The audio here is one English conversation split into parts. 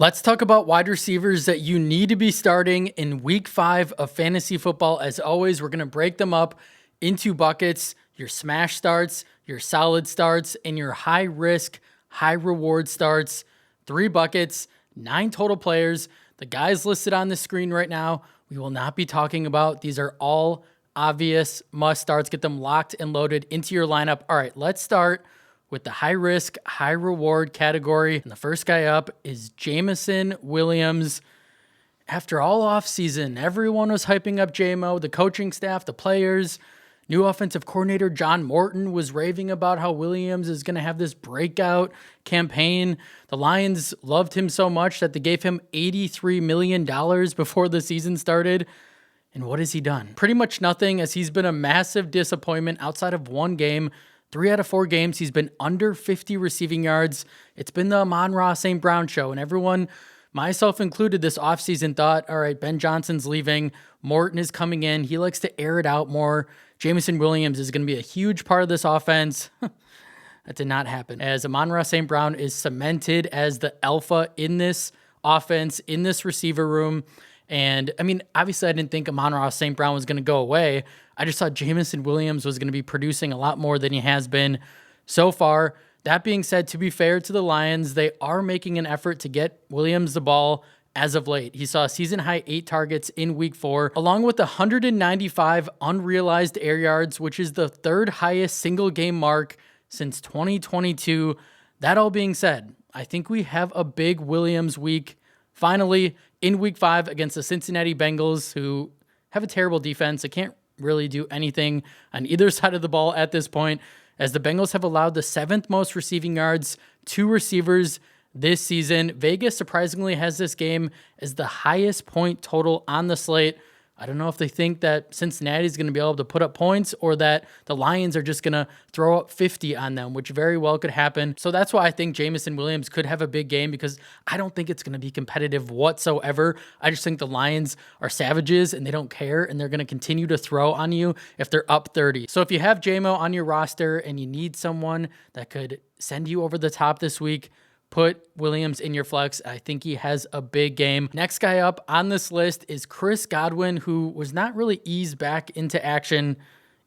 Let's talk about wide receivers that you need to be starting in week 5 of fantasy football. As always, we're going to break them up into buckets, your smash starts, your solid starts, and your high risk, high reward starts. 3 buckets, 9 total players. The guys listed on the screen right now, we will not be talking about. These are all obvious must starts. Get them locked and loaded into your lineup. All right, let's start with the high risk, high reward category. And the first guy up is Jameson Williams. After all offseason, everyone was hyping up Jamo, the coaching staff, the players. New offensive coordinator John Morton was raving about how Williams is going to have this breakout campaign. The Lions loved him so much that they gave him $83 million before the season started. And what has he done? Pretty much nothing, as he's been a massive disappointment outside of one game. 3 out of 4 games, he's been under 50 receiving yards. It's been the Amon-Ra St. Brown show, and everyone, myself included, this offseason thought, all right, Ben Johnson's leaving, Morton is coming in, he likes to air it out more. Jameson Williams is going to be a huge part of this offense. That did not happen, as Amon-Ra St. Brown is cemented as the alpha in this offense, in this receiver room. And I mean, obviously I didn't think Amon-Ra St. Brown was going to go away. I just thought Jameson Williams was going to be producing a lot more than he has been so far. That being said, to be fair to the Lions, they are making an effort to get Williams the ball as of late. He saw a season-high 8 targets in week 4, along with 195 unrealized air yards, which is the 3rd highest single-game mark since 2022. That all being said, I think we have a big Williams week finally in week 5 against the Cincinnati Bengals, who have a terrible defense. They can't really do anything on either side of the ball at this point, as the Bengals have allowed the 7th most receiving yards to receivers this season. Vegas surprisingly has this game as the highest point total on the slate. I don't know if they think that Cincinnati is going to be able to put up points, or that the Lions are just going to throw up 50 on them, which very well could happen. So that's why I think Jameson Williams could have a big game, because I don't think it's going to be competitive whatsoever. I just think the Lions are savages and they don't care, and they're going to continue to throw on you if they're up 30. So if you have Jamo on your roster and you need someone that could send you over the top this week, put Williams in your flex. I think he has a big game. Next guy up on this list is Chris Godwin, who was not really eased back into action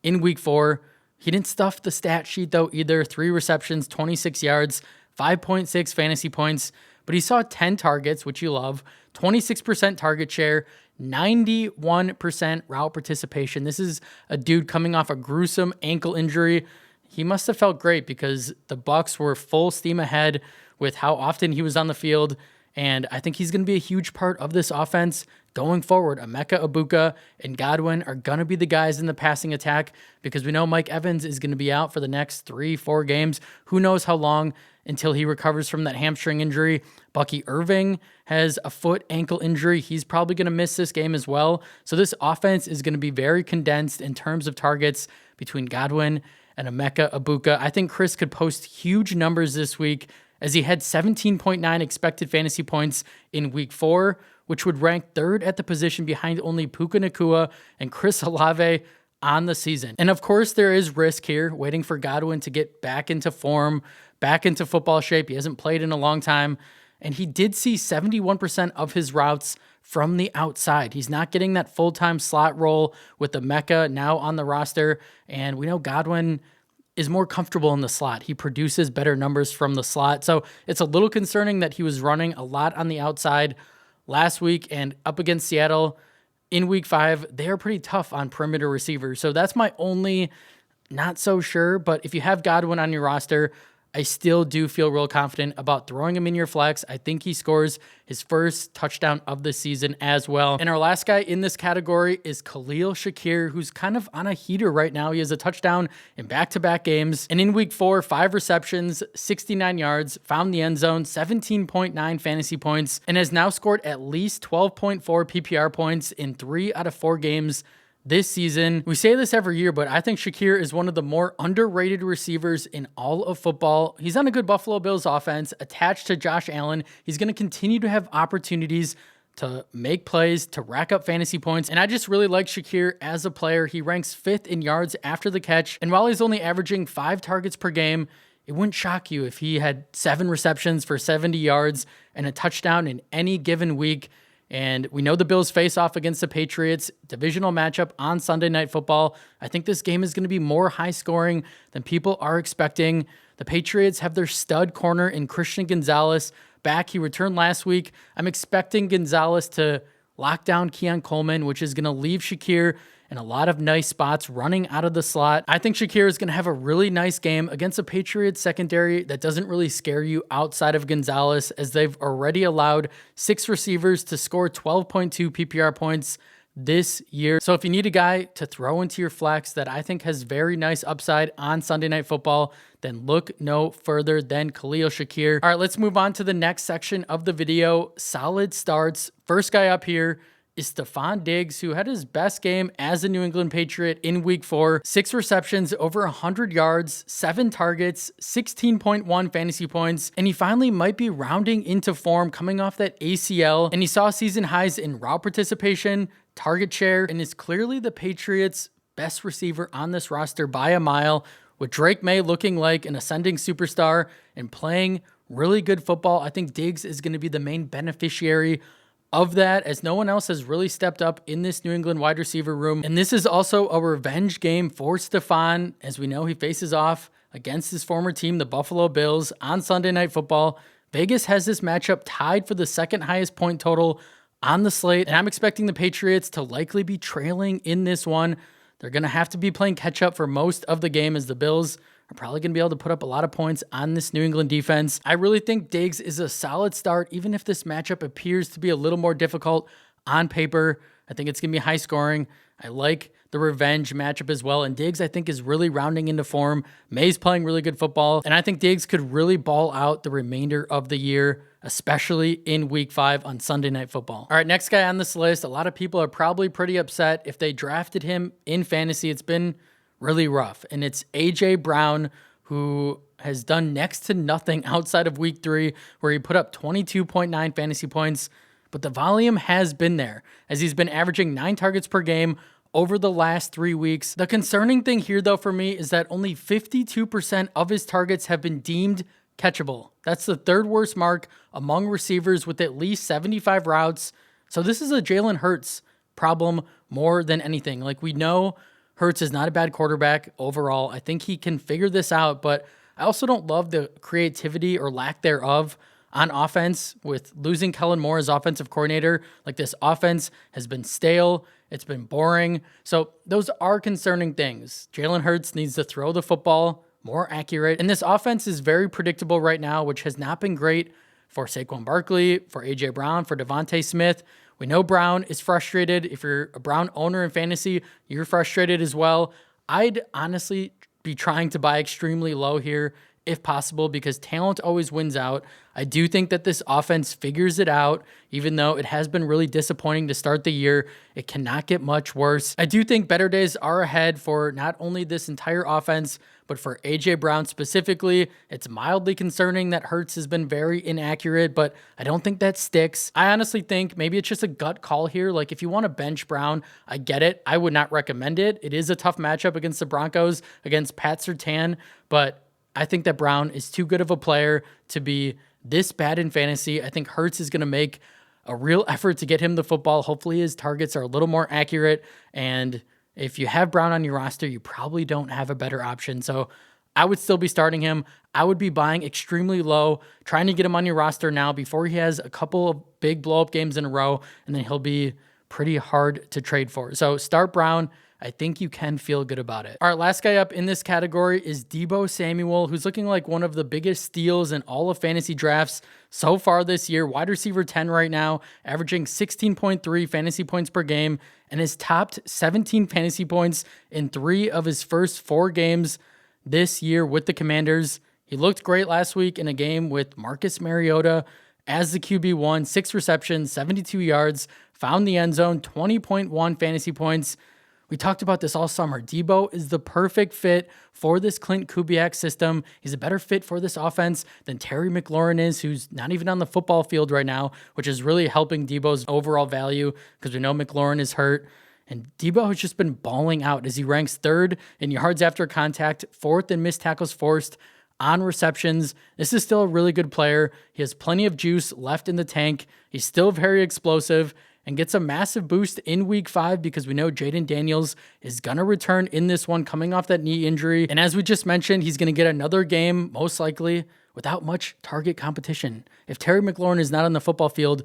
in week 4. He didn't stuff the stat sheet though either. 3 receptions, 26 yards, 5.6 fantasy points, but he saw 10 targets, which you love, 26% target share, 91% route participation. This is a dude coming off a gruesome ankle injury. He must have felt great, because the Bucs were full steam ahead with how often he was on the field, and I think he's going to be a huge part of this offense going forward. Emeka Egbuka and Godwin are going to be the guys in the passing attack, because we know Mike Evans is going to be out for the next 3-4 games. Who knows how long until he recovers from that hamstring injury. Bucky Irving has a foot ankle injury. He's probably going to miss this game as well. So this offense is going to be very condensed in terms of targets between Godwin and Emeka Egbuka. I think Chris could post huge numbers this week, as he had 17.9 expected fantasy points in week 4, which would rank 3rd at the position behind only Puka Nacua and Chris Olave on the season. And of course, there is risk here, waiting for Godwin to get back into form, back into football shape. He hasn't played in a long time, and he did see 71% of his routes from the outside. He's not getting that full-time slot role with the Mecca now on the roster, and we know Godwin is more comfortable in the slot. He produces better numbers from the slot. So it's a little concerning that he was running a lot on the outside last week, and up against Seattle in week 5, they are pretty tough on perimeter receivers. So that's my only not so sure. But if you have Godwin on your roster, I still do feel real confident about throwing him in your flex. I think he scores his first touchdown of the season as well. And our last guy in this category is Khalil Shakir, who's kind of on a heater right now. He has a touchdown in back-to-back games. And in week 4, 5 receptions, 69 yards, found the end zone, 17.9 fantasy points, and has now scored at least 12.4 PPR points in 3 out of 4 games this season. We say this every year, but I think Shakir is one of the more underrated receivers in all of football. He's on a good Buffalo Bills offense attached to Josh Allen. He's going to continue to have opportunities to make plays, to rack up fantasy points. And I just really like Shakir as a player. He ranks 5th in yards after the catch. And while he's only averaging 5 targets per game, it wouldn't shock you if he had 7 receptions for 70 yards and a touchdown in any given week. And we know the Bills face off against the Patriots, divisional matchup on Sunday Night Football. I think this game is going to be more high scoring than people are expecting. The Patriots have their stud corner in Christian Gonzalez back. He returned last week. I'm expecting Gonzalez to lock down Keon Coleman, which is going to leave Shakir in a lot of nice spots running out of the slot. I think Shakir is going to have a really nice game against a Patriots secondary that doesn't really scare you outside of Gonzalez, as they've already allowed 6 receivers to score 12.2 PPR points this year. So if you need a guy to throw into your flex that I think has very nice upside on Sunday Night Football, then look no further than Khalil Shakir. All right, let's move on to the next section of the video. Solid starts. First guy up here is Stephon Diggs, who had his best game as a New England Patriot in week 4. 6 receptions, over 100 yards, 7 targets, 16.1 fantasy points, and he finally might be rounding into form coming off that ACL, and he saw season highs in route participation, target share, and is clearly the Patriots' best receiver on this roster by a mile, with Drake May looking like an ascending superstar and playing really good football. I think Diggs is going to be the main beneficiary of that, as no one else has really stepped up in this New England wide receiver room. And this is also a revenge game for Stephon. As we know, he faces off against his former team, the Buffalo Bills, on Sunday Night Football. Vegas has this matchup tied for the second highest point total on the slate, and I'm expecting the Patriots to likely be trailing in this one. They're going to have to be playing catch up for most of the game, as the Bills are probably going to be able to put up a lot of points on this New England defense. I really think Diggs is a solid start, even if this matchup appears to be a little more difficult on paper. I think it's going to be high scoring. I like the revenge matchup as well. And Diggs, I think, is really rounding into form. May's playing really good football. And I think Diggs could really ball out the remainder of the year, especially in week 5 on Sunday Night Football. All right, next guy on this list. A lot of people are probably pretty upset if they drafted him in fantasy. It's been really rough. And it's AJ Brown, who has done next to nothing outside of week 3, where he put up 22.9 fantasy points. But the volume has been there, as he's been averaging 9 targets per game over the last 3 weeks. The concerning thing here, though, for me is that only 52% of his targets have been deemed catchable. That's the 3rd worst mark among receivers with at least 75 routes. So this is a Jalen Hurts problem more than anything. Like, we know Hurts is not a bad quarterback overall. I think he can figure this out, but I also don't love the creativity or lack thereof on offense with losing Kellen Moore as offensive coordinator. Like, this offense has been stale. It's been boring. So those are concerning things. Jalen Hurts needs to throw the football more accurate. And this offense is very predictable right now, which has not been great for Saquon Barkley, for AJ Brown, for Devontae Smith. We know Brown is frustrated. If you're a Brown owner in fantasy, you're frustrated as well. I'd honestly be trying to buy extremely low here if possible, because talent always wins out. I do think that this offense figures it out, even though it has been really disappointing to start the year. It cannot get much worse. I do think better days are ahead for not only this entire offense, but for AJ Brown specifically. It's mildly concerning that Hurts has been very inaccurate, but I don't think that sticks. I honestly think maybe it's just a gut call here. Like, if you want to bench Brown, I get it. I would not recommend it. It is a tough matchup against the Broncos, against Pat Surtain, but I think that Brown is too good of a player to be this bad in fantasy. I think Hurts is going to make a real effort to get him the football. Hopefully his targets are a little more accurate. And if you have Brown on your roster, you probably don't have a better option. So I would still be starting him. I would be buying extremely low, trying to get him on your roster now before he has a couple of big blow-up games in a row, and then he'll be pretty hard to trade for. So start Brown. I think you can feel good about it. All right, last guy up in this category is Deebo Samuel, who's looking like one of the biggest steals in all of fantasy drafts so far this year. Wide receiver 10 right now, averaging 16.3 fantasy points per game, and has topped 17 fantasy points in 3 of his first 4 games this year with the Commanders. He looked great last week in a game with Marcus Mariota as the QB1, 6 receptions, 72 yards, found the end zone, 20.1 fantasy points. We talked about this all summer. Deebo is the perfect fit for this Clint Kubiak system. He's a better fit for this offense than Terry McLaurin is, who's not even on the football field right now, which is really helping Deebo's overall value because we know McLaurin is hurt. And Deebo has just been balling out as he ranks 3rd in yards after contact, 4th in missed tackles forced on receptions. This is still a really good player. He has plenty of juice left in the tank. He's still very explosive and gets a massive boost in week 5 because we know Jaden Daniels is going to return in this one coming off that knee injury. And as we just mentioned, he's going to get another game, most likely, without much target competition. If Terry McLaurin is not on the football field,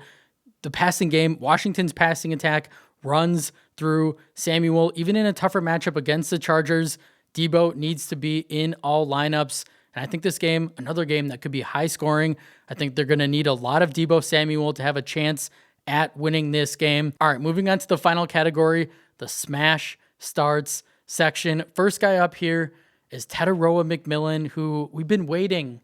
the passing game, Washington's passing attack runs through Samuel. Even in a tougher matchup against the Chargers, Debo needs to be in all lineups. And I think this game, another game that could be high scoring. I think they're going to need a lot of Debo Samuel to have a chance at winning this game. All right, moving on to the final category, the smash starts section. First guy up here is Tataroa McMillan, who we've been waiting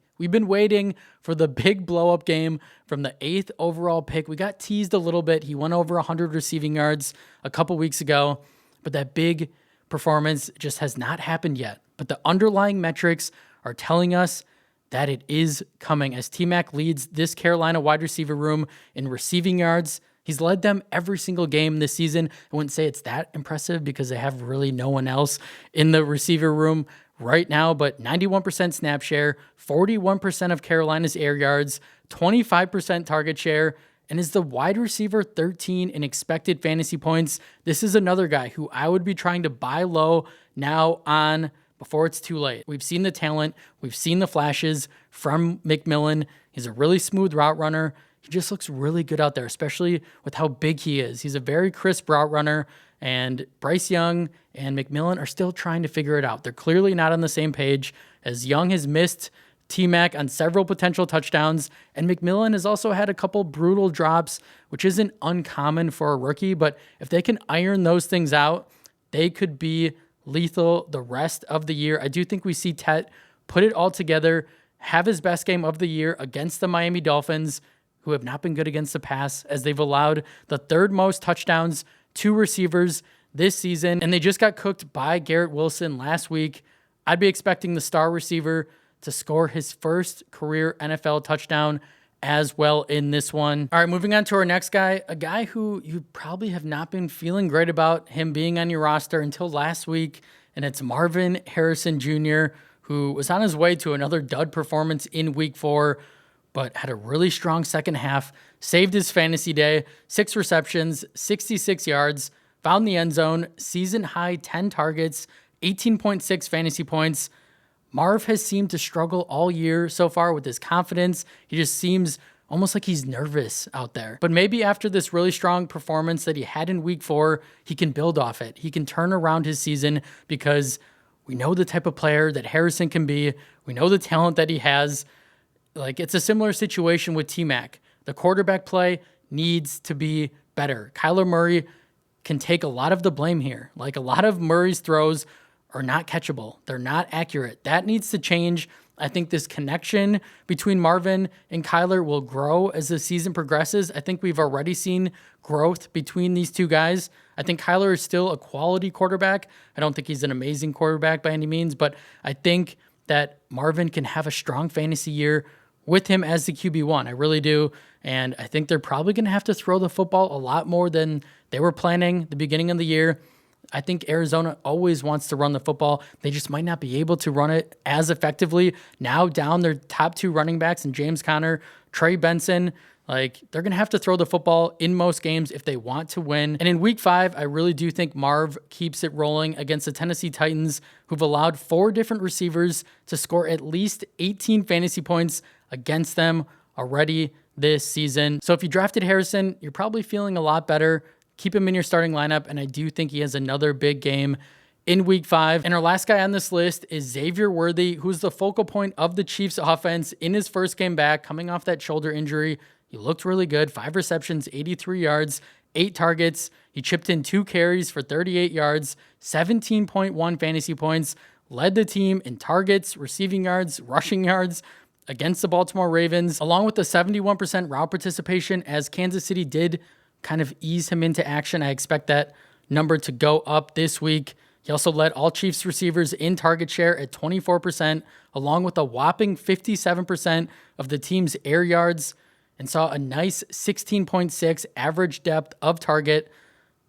for the big blow-up game from the 8th overall pick. We got teased a little bit. He went over 100 receiving yards a couple weeks ago, but that big performance just has not happened yet. But the underlying metrics are telling us that it is coming as TMAC leads this Carolina wide receiver room in receiving yards. He's led them every single game this season. I wouldn't say it's that impressive because they have really no one else in the receiver room right now, but 91% snap share, 41% of Carolina's air yards, 25% target share, and is the wide receiver 13 in expected fantasy points. This is another guy who I would be trying to buy low now on before it's too late. We've seen the talent. We've seen the flashes from McMillan. He's a really smooth route runner. He just looks really good out there, especially with how big he is. He's a very crisp route runner, and Bryce Young and McMillan are still trying to figure it out. They're clearly not on the same page, as Young has missed TMAC on several potential touchdowns, and McMillan has also had a couple brutal drops, which isn't uncommon for a rookie, but if they can iron those things out, they could be lethal the rest of the year. I do think we see Tet put it all together, have his best game of the year against the Miami Dolphins, who have not been good against the pass, as they've allowed the 3rd most touchdowns to receivers this season, and they just got cooked by Garrett Wilson last week. I'd be expecting the star receiver to score his first career NFL touchdown as well in this one. All right, moving on to our next guy, a guy who you probably have not been feeling great about him being on your roster until last week, and it's Marvin Harrison Jr., who was on his way to another dud performance in week 4, but had a really strong second half, saved his fantasy day, 6 receptions, 66 yards, found the end zone, season high 10 targets, 18.6 fantasy points. Marv has seemed to struggle all year so far with his confidence. He just seems almost like he's nervous out there. But maybe after this really strong performance that he had in week 4, he can build off it. He can turn around his season because we know the type of player that Harrison can be. We know the talent that he has. Like, it's a similar situation with TMAC. The quarterback play needs to be better. Kyler Murray can take a lot of the blame here. Like, a lot of Murray's throws are not catchable. They're not accurate. That needs to change. I think this connection between Marvin and Kyler will grow as the season progresses. I think we've already seen growth between these two guys. I think Kyler is still a quality quarterback. I don't think he's an amazing quarterback by any means, but I think that Marvin can have a strong fantasy year with him as the QB1. I really do. And I think they're probably going to have to throw the football a lot more than they were planning at the beginning of the year. I think Arizona always wants to run the football. They just might not be able to run it as effectively. Now down their top 2 running backs and James Conner, Trey Benson. Like, they're going to have to throw the football in most games if they want to win. And in week 5, I really do think Marv keeps it rolling against the Tennessee Titans, who've allowed 4 different receivers to score at least 18 fantasy points against them already this season. So if you drafted Harrison, you're probably feeling a lot better. Keep him in your starting lineup, and I do think he has another big game in week 5. And our last guy on this list is Xavier Worthy, who's the focal point of the Chiefs offense in his first game back, coming off that shoulder injury. He looked really good. 5 receptions, 83 yards, 8 targets. He chipped in 2 carries for 38 yards, 17.1 fantasy points, led the team in targets, receiving yards, rushing yards against the Baltimore Ravens, along with the 71% route participation, as Kansas City did kind of ease him into action. I expect that number to go up this week. He also led all Chiefs receivers in target share at 24%, along with a whopping 57% of the team's air yards, and saw a nice 16.6 average depth of target.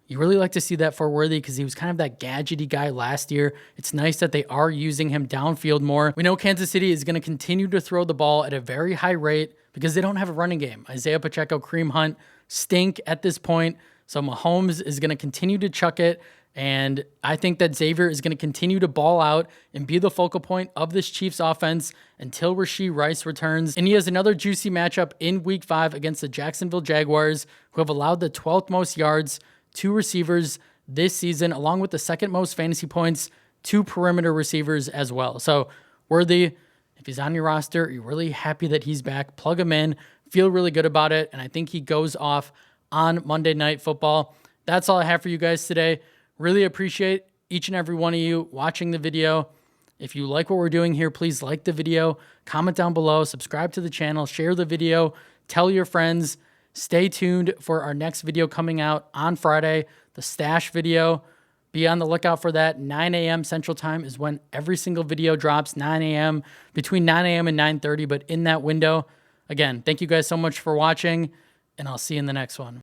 You really like to see that for Worthy because he was kind of that gadgety guy last year. It's nice that they are using him downfield more. We know Kansas City is going to continue to throw the ball at a very high rate because they don't have a running game. Isaiah Pacheco, Kareem Hunt stink at this point. So Mahomes is going to continue to chuck it. And I think that Xavier is going to continue to ball out and be the focal point of this Chiefs offense until Rashee Rice returns. And he has another juicy matchup in Week 5 against the Jacksonville Jaguars, who have allowed the 12th most yards to receivers this season, along with the second most fantasy points to perimeter receivers as well. So Worthy, if he's on your roster, you're really happy that he's back. Plug him in, feel really good about it, and I think he goes off on Monday Night Football. That's all I have for you guys today. Really appreciate each and every one of you watching the video. If you like what we're doing here, please like the video, comment down below, subscribe to the channel, share the video, tell your friends. Stay tuned for our next video coming out on Friday, the stash video. Be on the lookout for that. 9 a.m. Central Time is when every single video drops, 9 a.m., between 9 a.m. and 9:30, but in that window. Again, thank you guys so much for watching, and I'll see you in the next one.